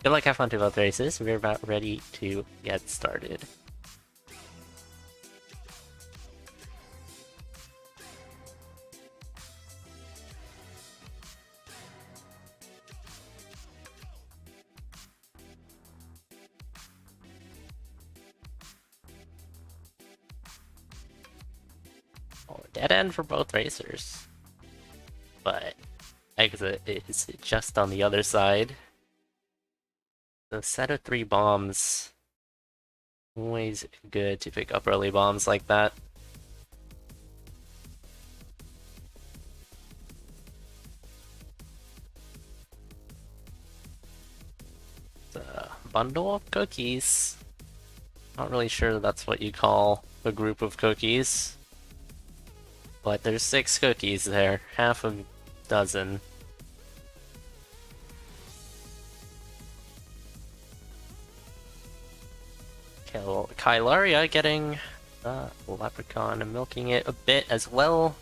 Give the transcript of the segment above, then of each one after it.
Good luck, have fun to both races. We're about ready to get started. Oh, dead end for both racers. But exit is just on the other side. The set of 3 bombs. Always good to pick up early bombs like that. The bundle of cookies. Not really sure that's what you call a group of cookies. But there's 6 cookies there, half a dozen. Kailaria getting the leprechaun and milking it a bit as well.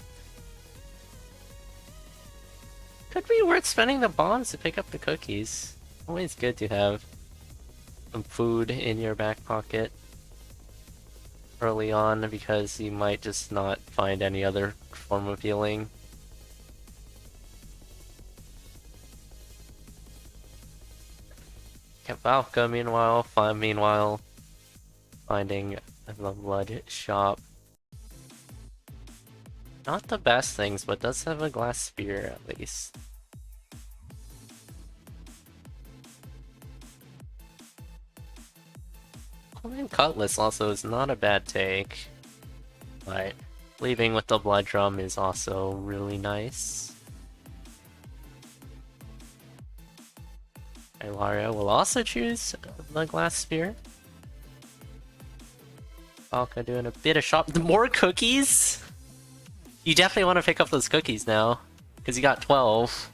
Could be worth spending the bombs to pick up the cookies. Always good to have some food in your back pocket early on because you might just not find any other form of healing. Cavalca, meanwhile, finding the blood shop. Not the best things, but does have a glass spear at least. And Cutlass also is not a bad take, but leaving with the blood drum is also really nice. Kailaria will also choose the glass spear. Falca doing a bit of shop. More cookies? You definitely want to pick up those cookies now, because you got 12.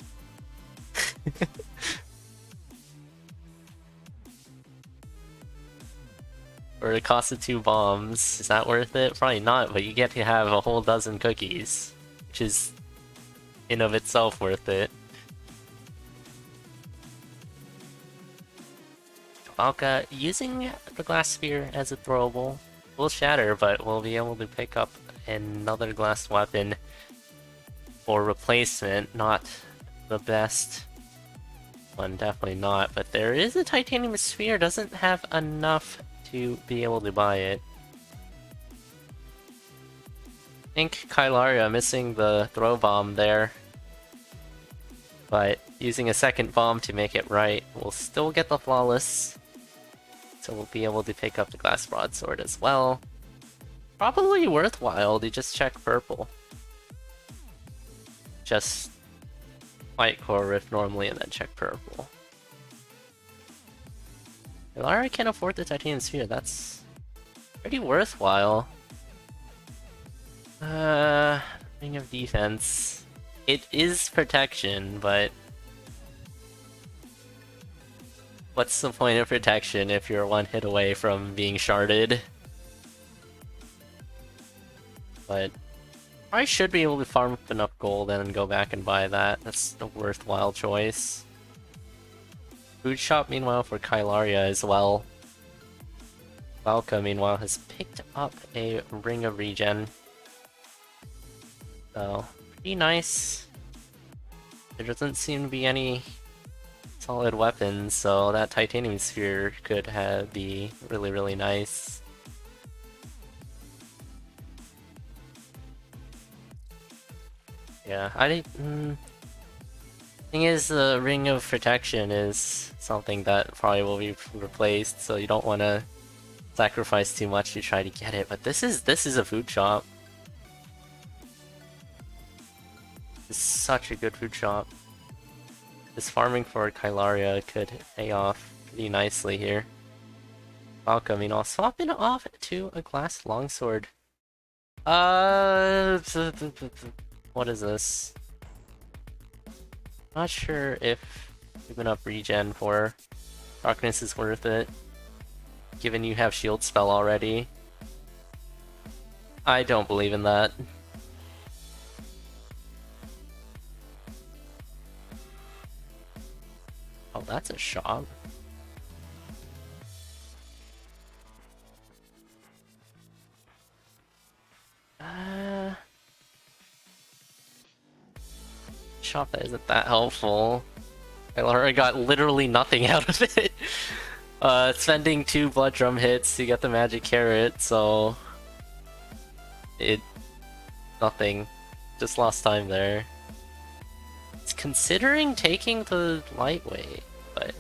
Or the cost of 2 bombs. Is that worth it? Probably not, but you get to have a whole dozen cookies, which is in of itself worth it. Falca using the glass spear as a throwable. Will shatter, but we'll be able to pick up another glass weapon for replacement. Not the best one, definitely not, but there is a titanium sphere, doesn't have enough to be able to buy it. I think Kailaria missing the throw bomb there, but using a second bomb to make it right, we'll still get the flawless. So we'll be able to pick up the glass broadsword as well. Probably worthwhile to just check purple. Just fight core rift normally and then check purple. Lara can afford the titanium sphere, that's pretty worthwhile. Ring of defense. It is protection, but what's the point of protection if you're 1 hit away from being sharded? But I should be able to farm up enough gold and go back and buy that. That's a worthwhile choice. Food shop, meanwhile, for Kailaria as well. Valka, meanwhile, has picked up a ring of regen. So, pretty nice. There doesn't seem to be any solid weapons, so that titanium sphere could be really, really nice. Yeah, thing is, the ring of protection is something that probably will be replaced, so you don't want to sacrifice too much to try to get it. But this is a food shop. It's such a good food shop. This farming for Kailaria could pay off pretty nicely here. Falca, I mean, I'll swap it off to a glass longsword. What is this? Not sure if giving up regen for darkness is worth it, given you have shield spell already. I don't believe in that. Oh, that's a shop. shop that isn't that helpful. Kailaria got literally nothing out of it. Spending 2 blood drum hits to get the magic carrot, so nothing. Just lost time there. It's considering taking the lightweight, but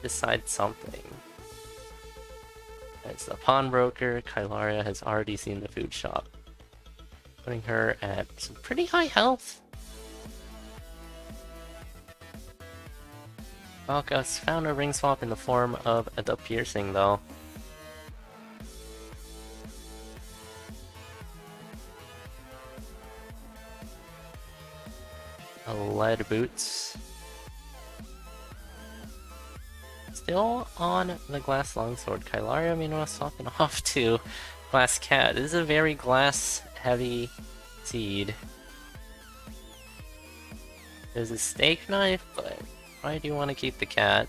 decide something. As the pawnbroker, Kailaria has already seen the food shop, putting her at some pretty high health. Valka's found a ring swap in the form of the piercing, though. Lead boots. Still on the glass longsword. Kailaria meanwhile swapping off to glass cat. This is a very glass heavy seed. There's a steak knife, but why do you want to keep the cat?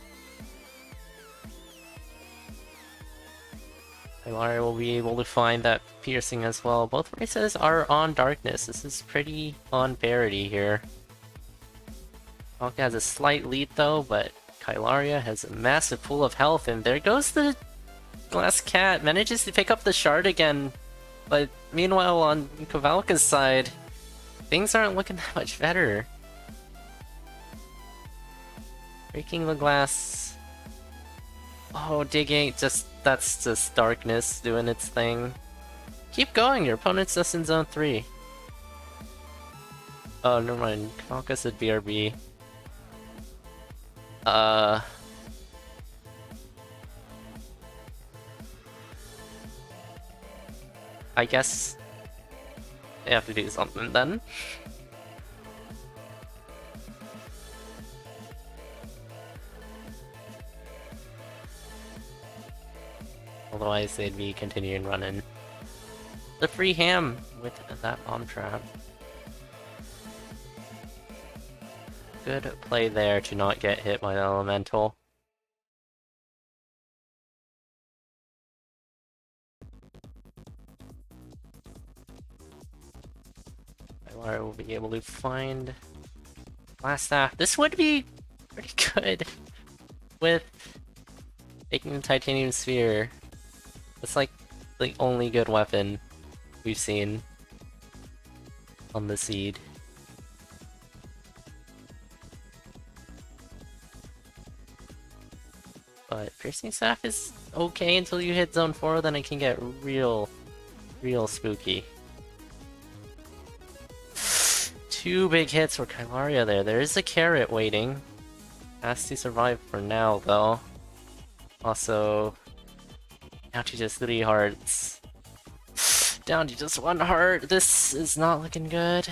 Kailaria will be able to find that piercing as well. Both races are on darkness. This is pretty on parity here. Valka has a slight lead though, but Kailaria has a massive pool of health, and there goes the glass cat. Manages to pick up the shard again, but meanwhile on Cavalca's side, things aren't looking that much better. Breaking the glass. Oh, digging. That's just darkness doing its thing. Keep going, your opponent's just in zone 3. Oh, never mind. Cavalca said BRB. I guess they have to do something then. Otherwise they'd be continuing running the free ham with that bomb trap. Good play there to not get hit by the elemental. Kailaria will be able to find glass staff. This would be pretty good with taking the titanium sphere. It's like the only good weapon we've seen on the seed. But piercing staff is okay until you hit zone 4, then it can get real spooky. 2 big hits for Kailaria there. There is a carrot waiting. Has to survive for now though. Also, down to just 3 hearts. Down to just 1 heart. This is not looking good.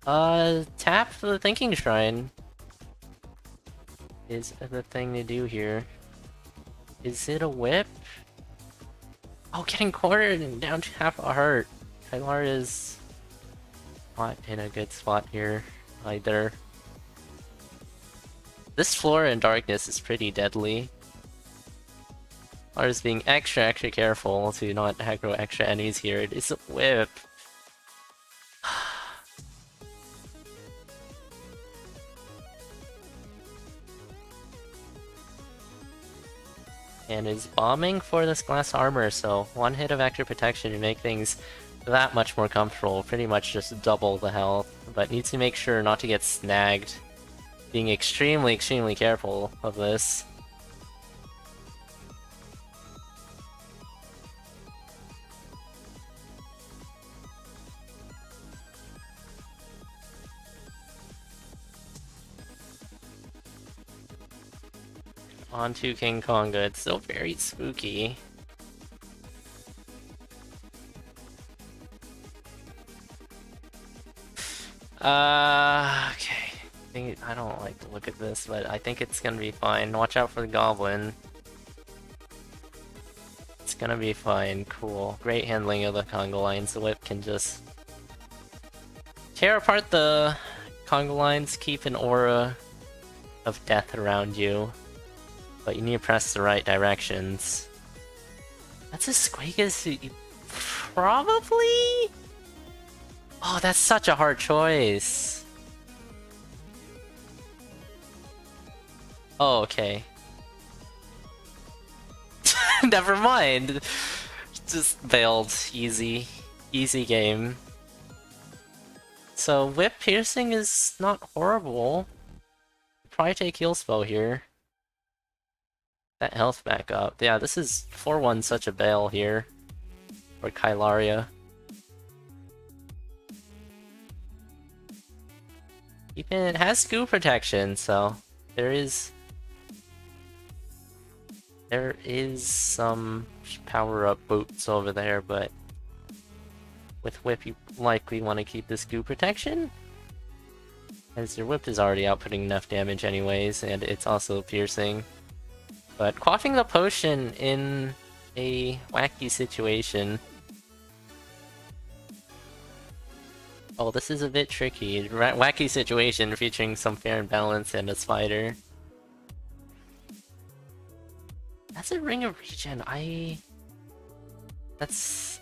Tap for the Thinking Shrine is the thing to do here. Is it a whip? Oh, getting cornered and down to half a heart. Kailaria is not in a good spot here either. This floor in darkness is pretty deadly. Kailaria is being extra careful to not aggro extra enemies here. It is a whip. And is bombing for this glass armor, so 1 hit of extra protection to make things that much more comfortable. Pretty much just double the health, but needs to make sure not to get snagged. Being extremely careful of this. Onto King Konga. It's still very spooky. Okay. I don't like to look at this, but I think it's gonna be fine. Watch out for the goblin. It's gonna be fine. Cool. Great handling of the Congo lines. The whip can just tear apart the Congo lines, keep an aura of death around you. But you need to press the right directions. That's a Squeakus who probably Oh, that's such a hard choice. Oh, okay. Never mind. Just bailed. Easy. Easy game. So, whip piercing is not horrible. Probably take heal spell here. That health back up. Yeah, this is 4-1 such a bail here. For Kailaria. Even has goo protection, so there is some power up boots over there, but with whip you likely want to keep this goo protection, as your whip is already outputting enough damage anyways, and it's also piercing. But quaffing the potion in a wacky situation. Oh, this is a bit tricky. Wacky situation featuring some fair and balance and a spider. That's a ring of regen. That's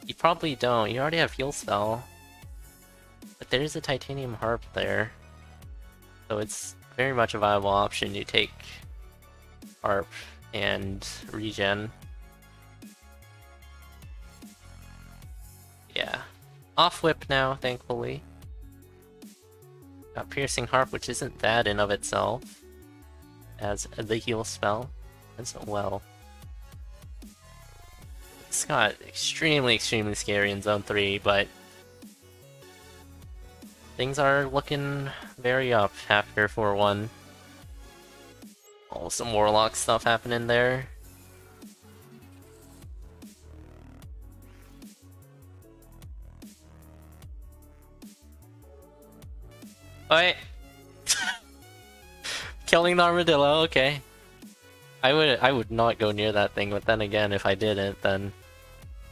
you probably don't. You already have heal spell. But there's a titanium harp there. So it's very much a viable option. You take harp and regen. Yeah. Off whip now, thankfully. Got piercing harp, which isn't bad in of itself. As the heal spell as well. It's got extremely scary in Zone 3, but things are looking very up after 4-1. Oh, some Warlock stuff happening there. Wait. Killing the armadillo, okay. I would not go near that thing, but then again, if I didn't, then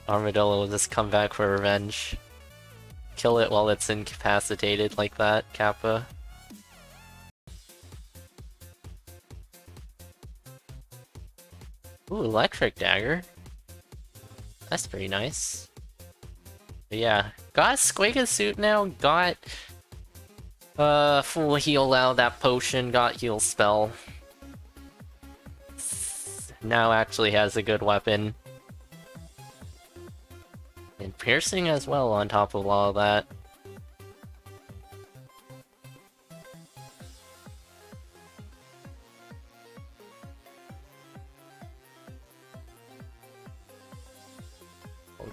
armadillo will just come back for revenge. Kill it while it's incapacitated like that, Kappa. Ooh, electric dagger. That's pretty nice. But yeah, got Squigga suit now, got full heal out that potion, got heal spell. Now actually has a good weapon. And piercing as well on top of all of that.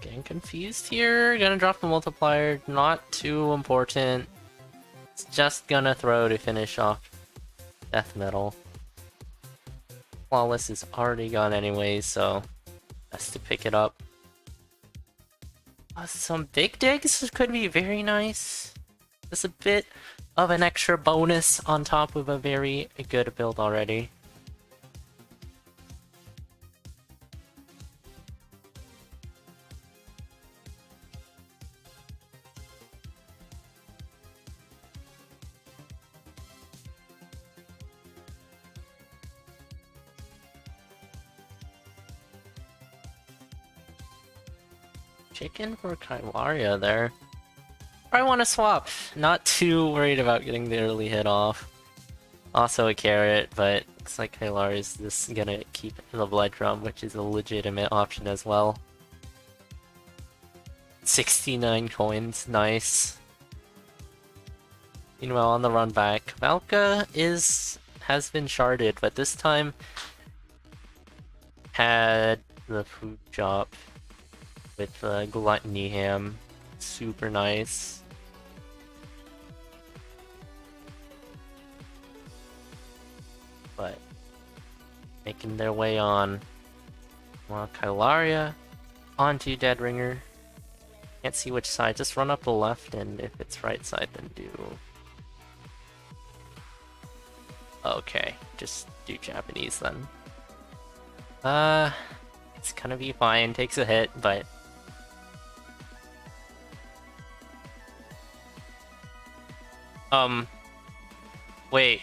Getting confused here. Gonna drop the multiplier. Not too important. It's just gonna throw to finish off death metal. Flawless is already gone anyway, so has to pick it up. Some big digs could be very nice. Just a bit of an extra bonus on top of a very good build already. Chicken for Kailaria there. I want to swap. Not too worried about getting the early hit off. Also a carrot, but looks like Kailaria is just gonna keep the blood drum, which is a legitimate option as well. 69 coins, nice. Meanwhile, on the run back, cavalca has been sharded, but this time had the food shop with gluttony ham. Super nice. But making their way on. Well, Kailaria onto Deadringer. Can't see which side. Just run up the left, and if it's right side, then do. Okay, just do Japanese then. It's gonna be fine. Takes a hit, but wait.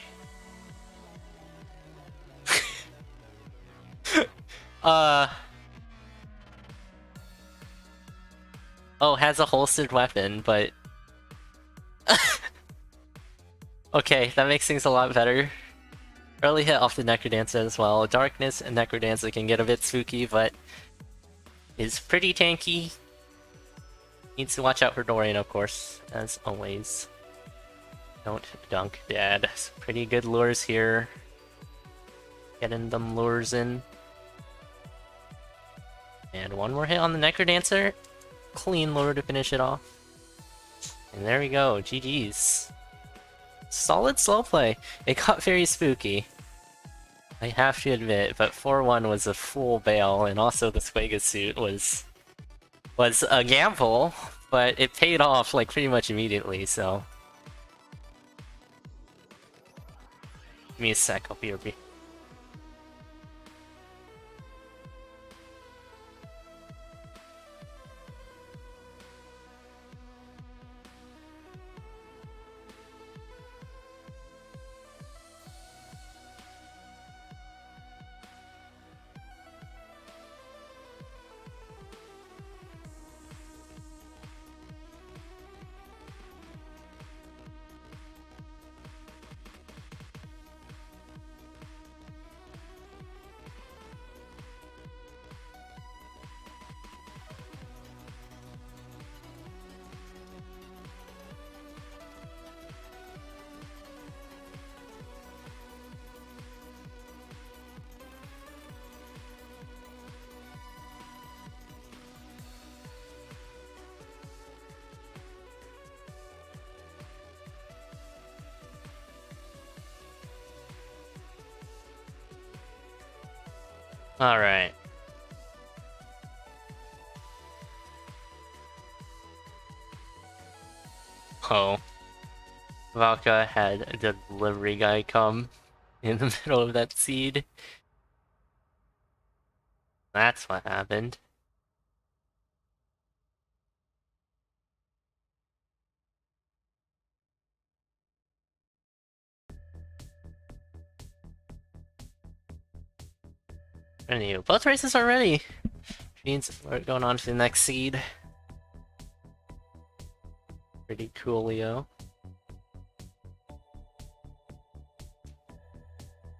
Oh, has a holstered weapon, but... Okay, that makes things a lot better. Early hit off the Necrodancer as well. Darkness and Necrodancer can get a bit spooky, but is pretty tanky. Needs to watch out for Dorian, of course, as always. Don't dunk dad. Pretty good lures here. Getting them lures in. And one more hit on the Necrodancer. Clean lure to finish it off. And there we go, GG's. Solid slow play. It got very spooky, I have to admit, but 4-1 was a full bail, and also the Squega suit was a gamble, but it paid off like pretty much immediately, so... Give me a sec, I'll be right. Alright. Oh. Valka had the delivery guy come in the middle of that seed. That's what happened. Anyway, both races are ready. Means we're going on to the next seed. Pretty coolio.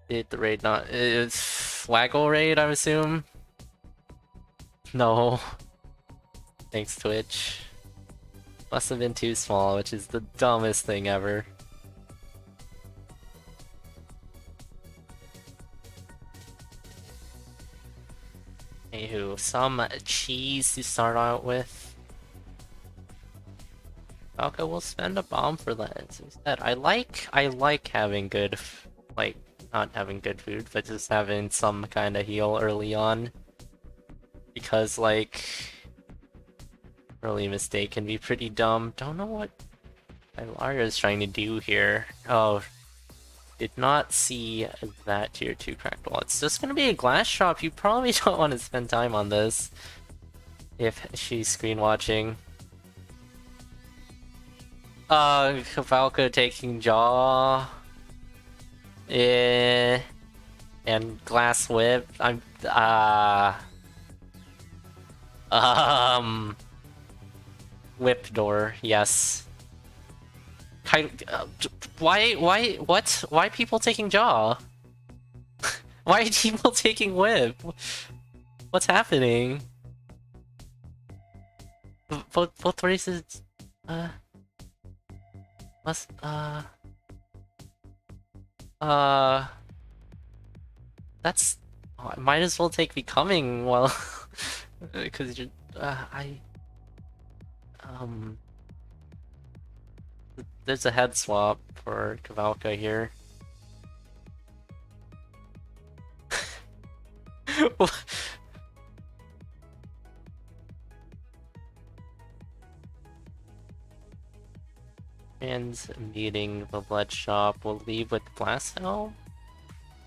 Did the raid not... It's Waggle raid, I assume? No. Thanks, Twitch. Must have been too small, which is the dumbest thing ever. Anywho, some cheese to start out with. Falco will spend a bomb for that. Instead, I like having good, like, not having good food, but just having some kind of heal early on. Because, like, early mistake can be pretty dumb. Don't know what Kailaria is trying to do here. Oh, did not see that tier 2 cracked wall. It's just gonna be a glass shop. You probably don't want to spend time on this if she's screen watching. Cavalca taking jaw. And glass whip. Whip door, yes. Why people taking jaw? Why are people taking whip? What's happening? Both races, must, that's... Oh, I might as well take Becoming while... because you're... There's a head swap for Cavalca here. And meeting the Blood Shop. We'll leave with Blast Helm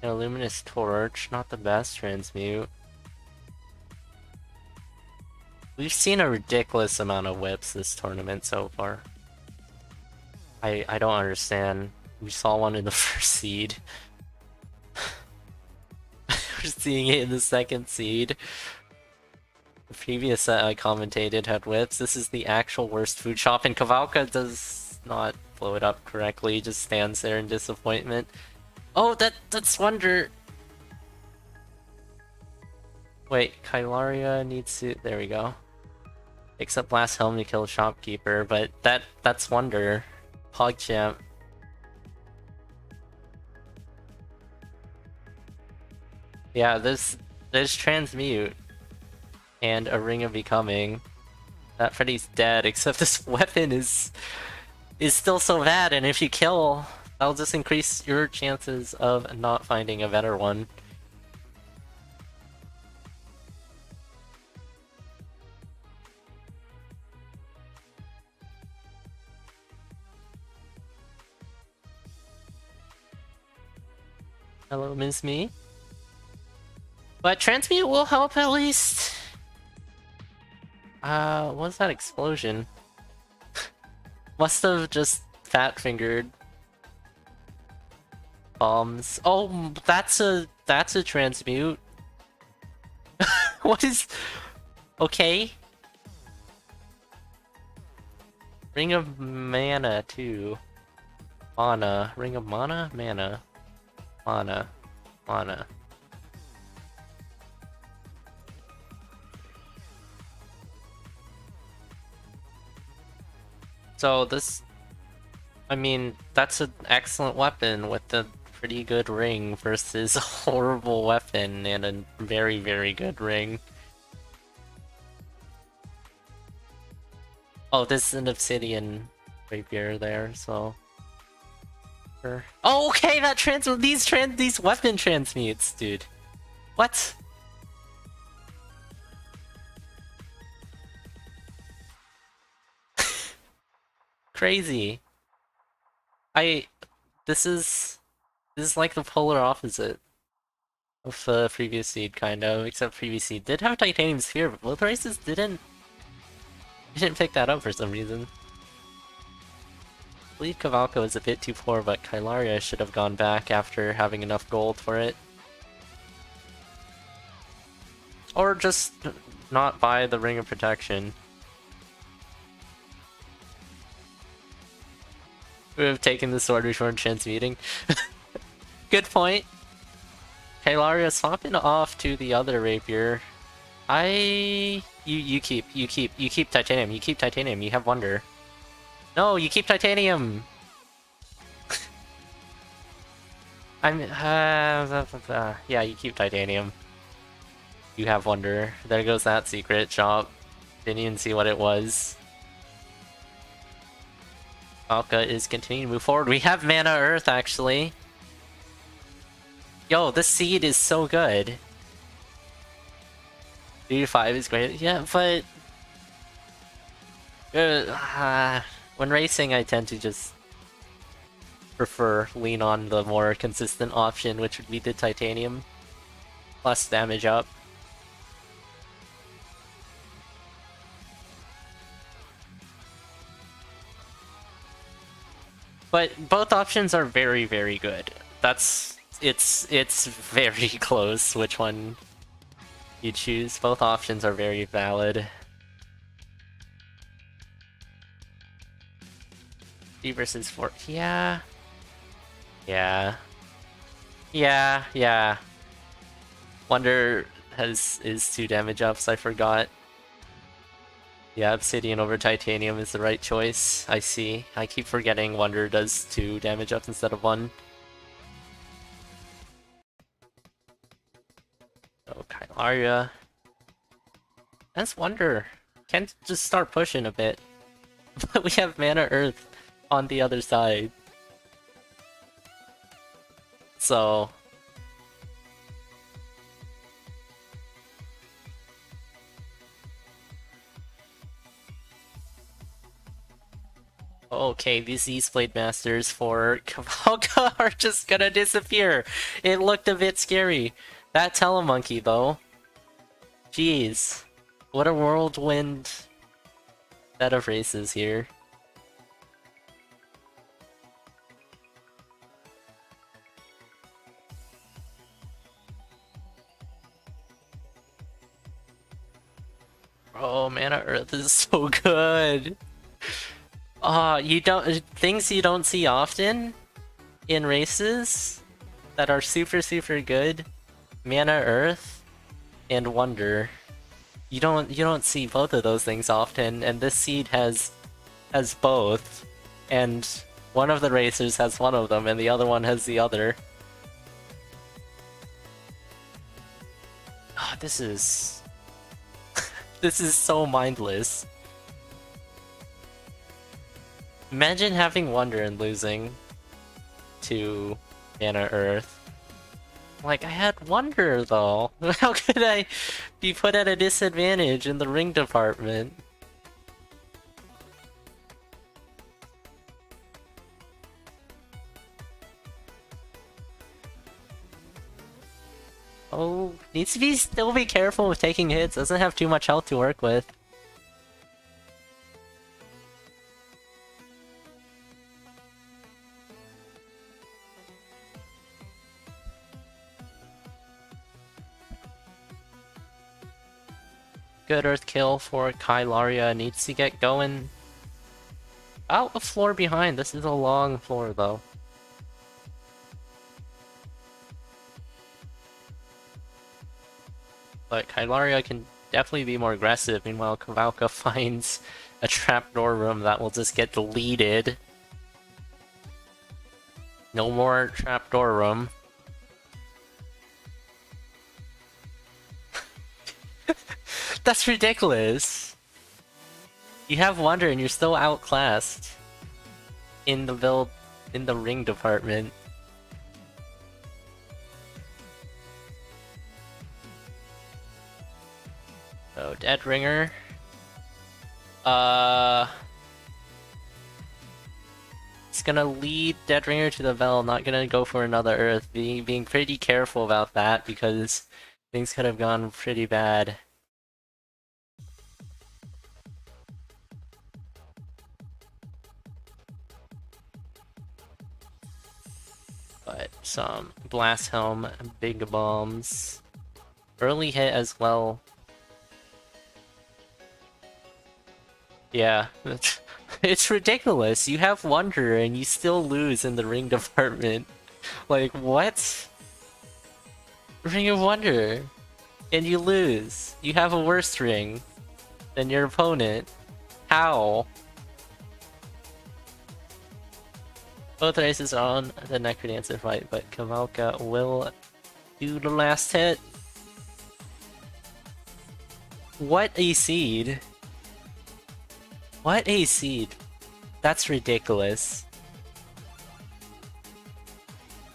and a Luminous Torch. Not the best transmute. We've seen a ridiculous amount of whips this tournament so far. I don't understand. We saw one in the first seed. We're seeing it in the second seed. The previous set I commentated had whips. This is the actual worst food shop, and Cavalca does not blow it up correctly, just stands there in disappointment. Oh, that's Wonder! Wait, Kailaria needs to... There we go. Picks up last helm to kill shopkeeper, but that's Wonder. PogChamp. Yeah, there's Transmute. And a Ring of Becoming. That Freddy's dead, except this weapon is still so bad, and if you kill, that'll just increase your chances of not finding a better one. Hello, Ms. Me. But Transmute will help at least. What's that explosion? Must have just fat-fingered bombs. Oh, that's a Transmute. What is... Okay. Ring of Mana, too. Mana. Ring of Mana? Mana. Mana. Mana. So this... I mean, that's an excellent weapon with a pretty good ring versus a horrible weapon and a very, very good ring. Oh, this is an obsidian rapier there, so... Sure. Oh, okay, that these weapon transmutes, dude. What? Crazy. This is like the polar opposite of the previous seed, kind of, except previous seed did have titanium sphere, but both races didn't pick that up for some reason. I believe Cavalca was a bit too poor, but Kailaria should have gone back after having enough gold for it. Or just not buy the Ring of Protection. We have taken the sword before transmuting. Good point. Kailaria swapping off to the other rapier. You keep titanium. You keep titanium. You have Wonder. No, you keep titanium. Yeah, you keep titanium. You have Wonder. There goes that secret shop. Didn't even see what it was. Alka is continuing to move forward. We have Mana Earth, actually. Yo, this seed is so good. 3 to 5 is great. Yeah, but... when racing, I tend to just lean on the more consistent option, which would be the titanium. Plus damage up. But both options are very, very good. It's very close which one you choose. Both options are very valid. 3 versus 4. Yeah. Yeah. Yeah, yeah. Wonder is 2 damage ups, I forgot. Yeah, Obsidian over Titanium is the right choice. I see. I keep forgetting Wonder does 2 damage ups instead of 1. Oh, Kailaria. That's Wonder. Can't just start pushing a bit. But we have Mana Earth on the other side. So... Okay, these Eastblade Masters for Cavalca are just gonna disappear. It looked a bit scary. That Telemonkey, though. Jeez. What a whirlwind set of races here. Oh, Mana Earth is so good. You don't things you don't see often in races that are super good. Mana Earth and Wonder. You don't see both of those things often, and this seed has both, and one of the racers has one of them, and the other one has the other. Oh, this is this is so mindless. Imagine having Wonder and losing to Mana Earth. Like, I had Wonder though. How could I be put at a disadvantage in the ring department? Oh, needs to still be careful with taking hits. Doesn't have too much health to work with. Good Earth kill for Kailaria. Needs to get going. Out a floor behind. This is a long floor though. But Kailaria can definitely be more aggressive. Meanwhile, Cavalca finds a trapdoor room that will just get deleted. No more trapdoor room. That's ridiculous. You have Wonder and you're still outclassed in the ring department. Oh, Dead Ringer. It's gonna lead Dead Ringer to the Vel, not gonna go for another Earth. Being pretty careful about that because things could have gone pretty bad. But some Blast Helm, Big Bombs. Early hit as well. Yeah, it's ridiculous. You have Wonder and you still lose in the ring department. Like, what? Ring of Wonder. And you lose. You have a worse ring than your opponent. How? Both races are on the Necrodancer fight, but Cavalca will do the last hit. What a seed. What a seed. That's ridiculous.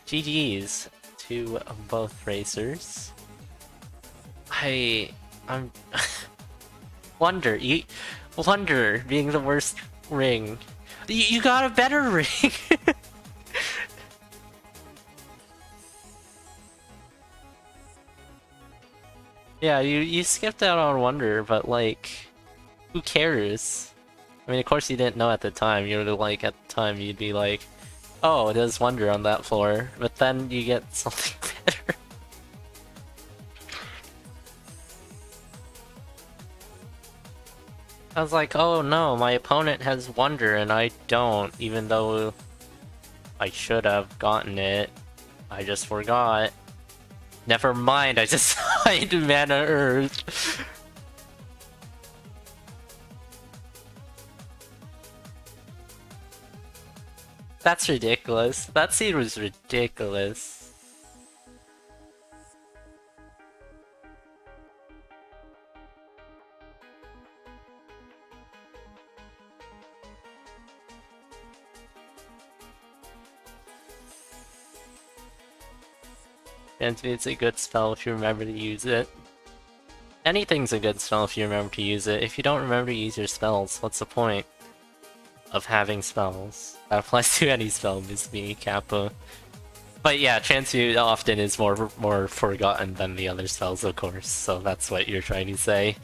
GG's to both racers. I'm Wonder being the worst ring. You got a better ring. Yeah, you skipped out on Wonder, but like, who cares? I mean, of course you didn't know at the time. You were like, at the time, you'd be like, oh, there's Wonder on that floor. But then you get something better. I was like, oh no, my opponent has Wonder and I don't, even though I should have gotten it. I just forgot. Never mind, I just signed Mana Earth. That's ridiculous. That seed was ridiculous. And it's a good spell if you remember to use it. Anything's a good spell if you remember to use it. If you don't remember to use your spells, what's the point of having spells? That applies to any spell, Miss Me, Kappa. But yeah, Transmute often is more forgotten than the other spells, of course, so that's what you're trying to say.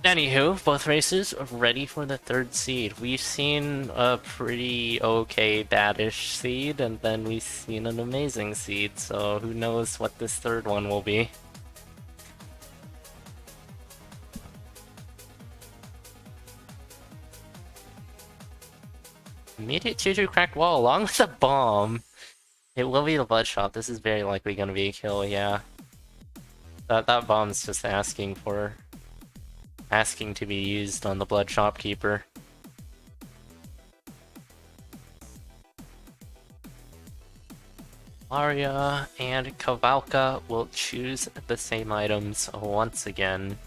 Anywho, both races are ready for the third seed. We've seen a pretty okay badish seed, and then we've seen an amazing seed, so who knows what this third one will be. Immediate 2-2 cracked wall along with a bomb. It will be the blood shop. This is very likely gonna be a kill, yeah. That bomb's just asking to be used on the blood shopkeeper. Kailaria and Cavalca will choose the same items once again.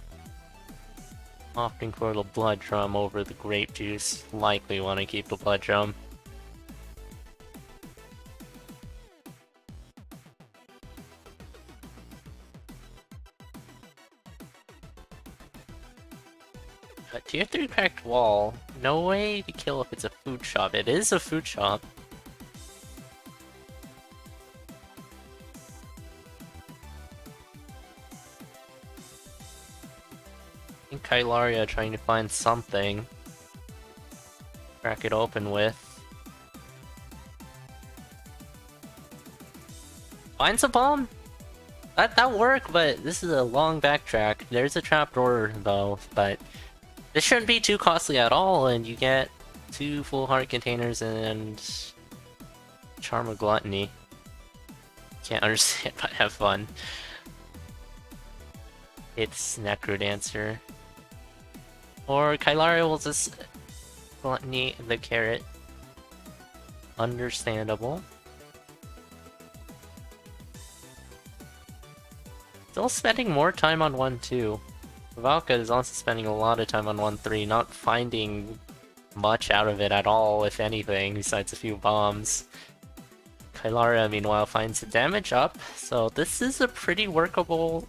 Opting for the blood drum over the grape juice. Likely want to keep the blood drum. Tier 3 cracked wall. No way to kill if it's a food shop. It is a food shop. I think Kailaria trying to find something. Crack it open with. Finds a bomb? That'll work, but this is a long backtrack. There's a trapdoor though, but this shouldn't be too costly at all, and you get 2 full heart containers and Charm of Gluttony. Can't understand, but have fun. It's Necrodancer. Or Kailaria will just Gluttony the carrot. Understandable. Still spending more time on 1-2. Cavalca is also spending a lot of time on 1-3, not finding much out of it at all, if anything, besides a few bombs. Kailaria, meanwhile, finds the damage up, so this is a pretty workable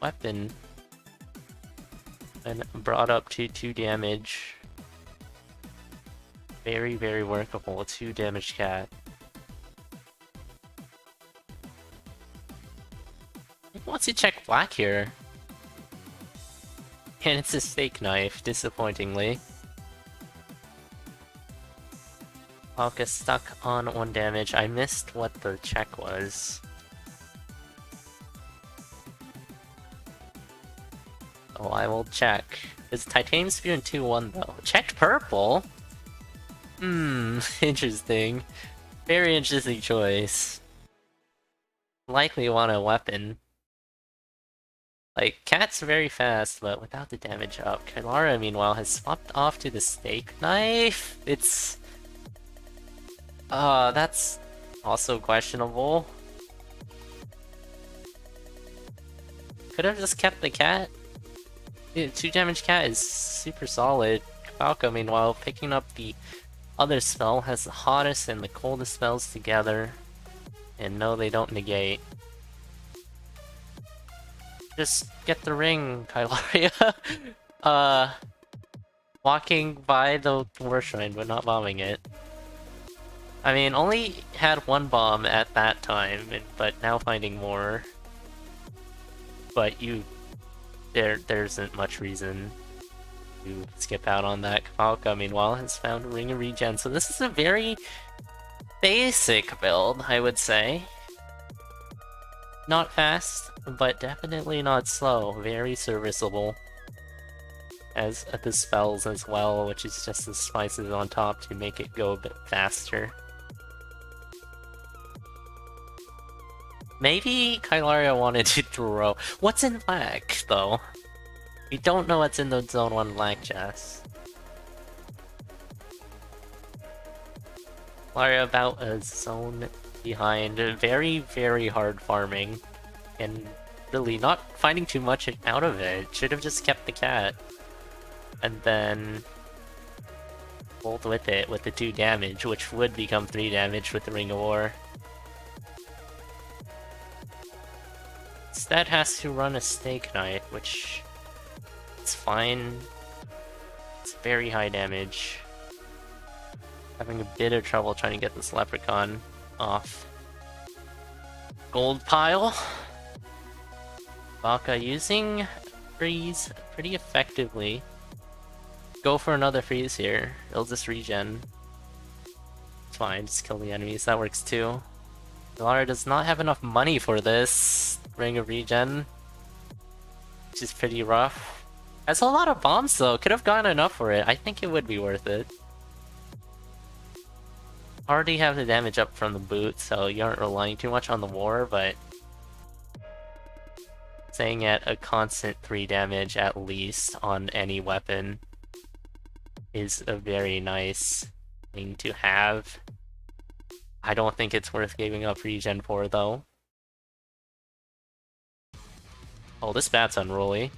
weapon. And brought up to 2 damage. Very, very workable. 2 damage cat. He wants to check black here. And it's a steak knife, disappointingly. Alka stuck on 1 damage. I missed what the check was. Oh, I will check. It's Titanium Spear and 2-1 though. Checked purple? Interesting. Very interesting choice. Likely want a weapon. Like, Cat's very fast, but without the damage up. Kailaria, meanwhile, has swapped off to the steak knife. It's... that's also questionable. Could have just kept the cat. 2 damage cat is super solid. Cavalca, meanwhile, picking up the other spell, has the hottest and the coldest spells together. And no, they don't negate. Just get the ring, Kailaria. Walking by the war shrine, but not bombing it. I mean, only had 1 bomb at that time, but now finding more. But there isn't much reason to skip out on that. Cavalca, meanwhile, has found a ring of regen, so this is a very basic build, I would say. Not fast, but definitely not slow. Very serviceable. As the spells as well, which is just the spices on top to make it go a bit faster. Maybe Kailaria wanted to throw... What's in black, though? We don't know what's in the Zone 1 black chest. Kailaria about a zone behind. Very, very hard farming. And really not finding too much out of it. Should have just kept the cat. And then... rolled with it with the 2 damage, which would become 3 damage with the Ring of War. Instead has to run a steak knife, which... it's fine. It's very high damage. Having a bit of trouble trying to get this leprechaun off. Gold pile. Baka using freeze pretty effectively. Go for another freeze here. It'll just regen. It's fine, just kill the enemies. That works too. Kailaria does not have enough money for this Ring of Regen, which is pretty rough. Has a lot of bombs though. Could have gotten enough for it. I think it would be worth it. already have the damage up from the boot, so you aren't relying too much on the war, but staying at a constant 3 damage at least on any weapon is a very nice thing to have. I don't think it's worth giving up regen for, though. Oh, this bat's unruly.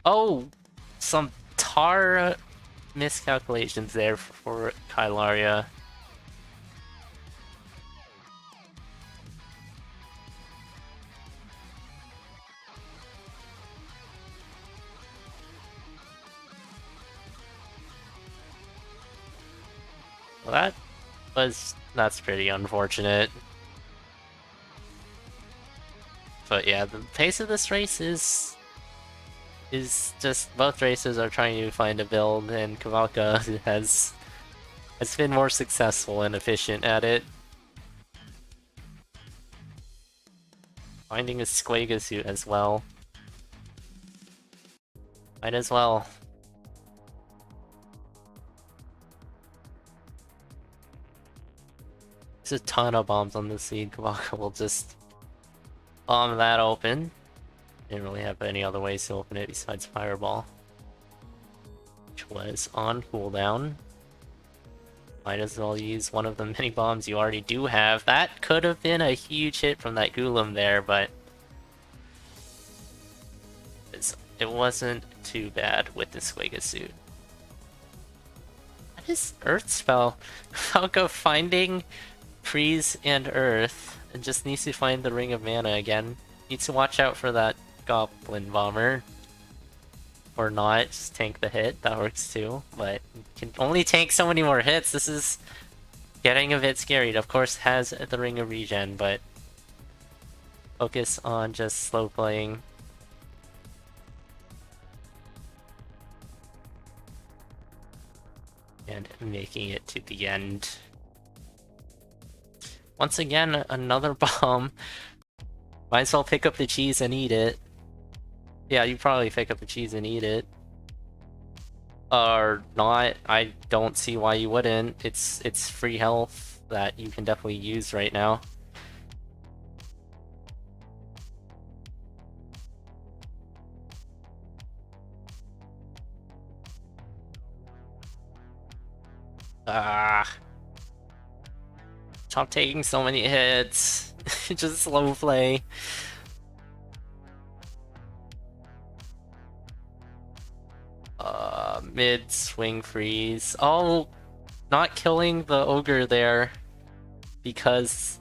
Oh! Some tar miscalculations there for Kailaria. Well, that's pretty unfortunate. But yeah, the pace of this race is just both races are trying to find a build, and Cavalca has been more successful and efficient at it. Finding a Squaga suit as well. Might as well. There's a ton of bombs on the seed. Cavalca will just bomb that open. Didn't really have any other ways to open it besides Fireball, which was on cooldown. Might as well use one of the mini bombs you already do have. That could have been a huge hit from that Golem there, but it wasn't too bad with the Squaga suit. What is Earth Spell? Falco finding Freeze and Earth, and just needs to find the Ring of Mana again. Needs to watch out for that Goblin Bomber. Or not, just tank the hit, that works too. But you can only tank so many more hits, this is getting a bit scary. It of course has the Ring of Regen, but focus on just slow playing. And making it to the end. Once again, another bomb. Might as well pick up the cheese and eat it. Yeah, you probably pick up the cheese and eat it. Or not, I don't see why you wouldn't. It's free health that you can definitely use right now. Stop taking so many hits. Just slow play. Mid swing freeze. Oh, not killing the ogre there because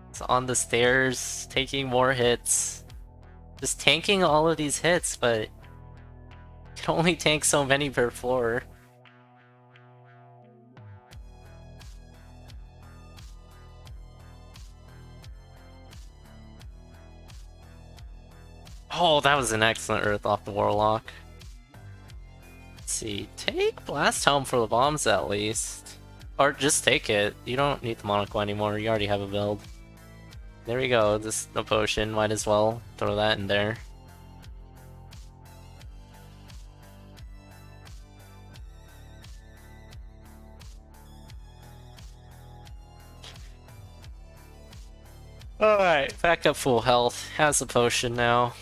it's on the stairs, taking more hits. Just tanking all of these hits, but you can only tank so many per floor. Oh, that was an excellent Earth off the Warlock. Let's see, take Blast Helm for the bombs at least. Or just take it. You don't need the Monaco anymore, you already have a build. There we go, just a potion, might as well throw that in there. Alright, back up full health, has a potion now.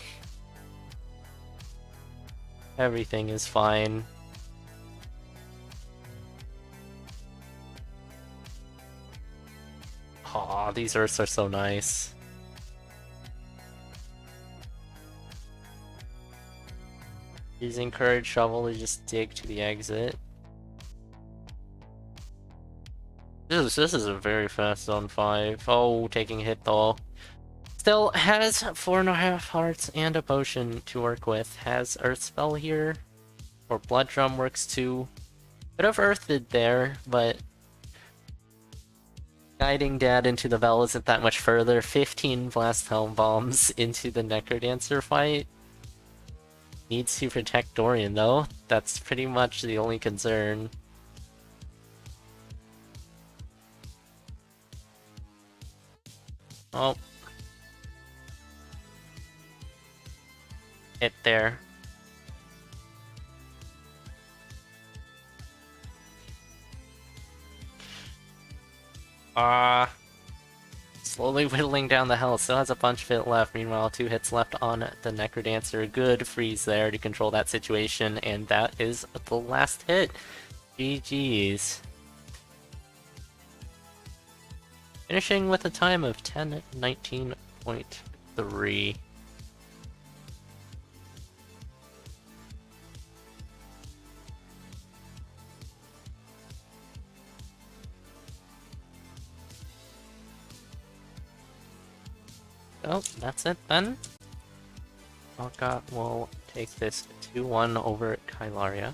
Everything is fine. Aw, these Earths are so nice. Using Courage Shovel to just dig to the exit. This is a very fast zone 5. Oh, taking a hit though. Still has 4.5 hearts and a potion to work with. Has Earth Spell here. Or Blood Drum works too. Bit of Earthed there, but guiding Dad into the Bell isn't that much further. 15 Blast Helm bombs into the Necrodancer fight. Needs to protect Dorian though. That's pretty much the only concern. Oh. Hit there. Slowly whittling down the health, still has a bunch of it left. Meanwhile, 2 hits left on the Necrodancer. Good freeze there to control that situation, and that is the last hit. GG's. Finishing with a time of 10:19.3. Well, that's it then. Cavalca will take this 2-1 over Kailaria.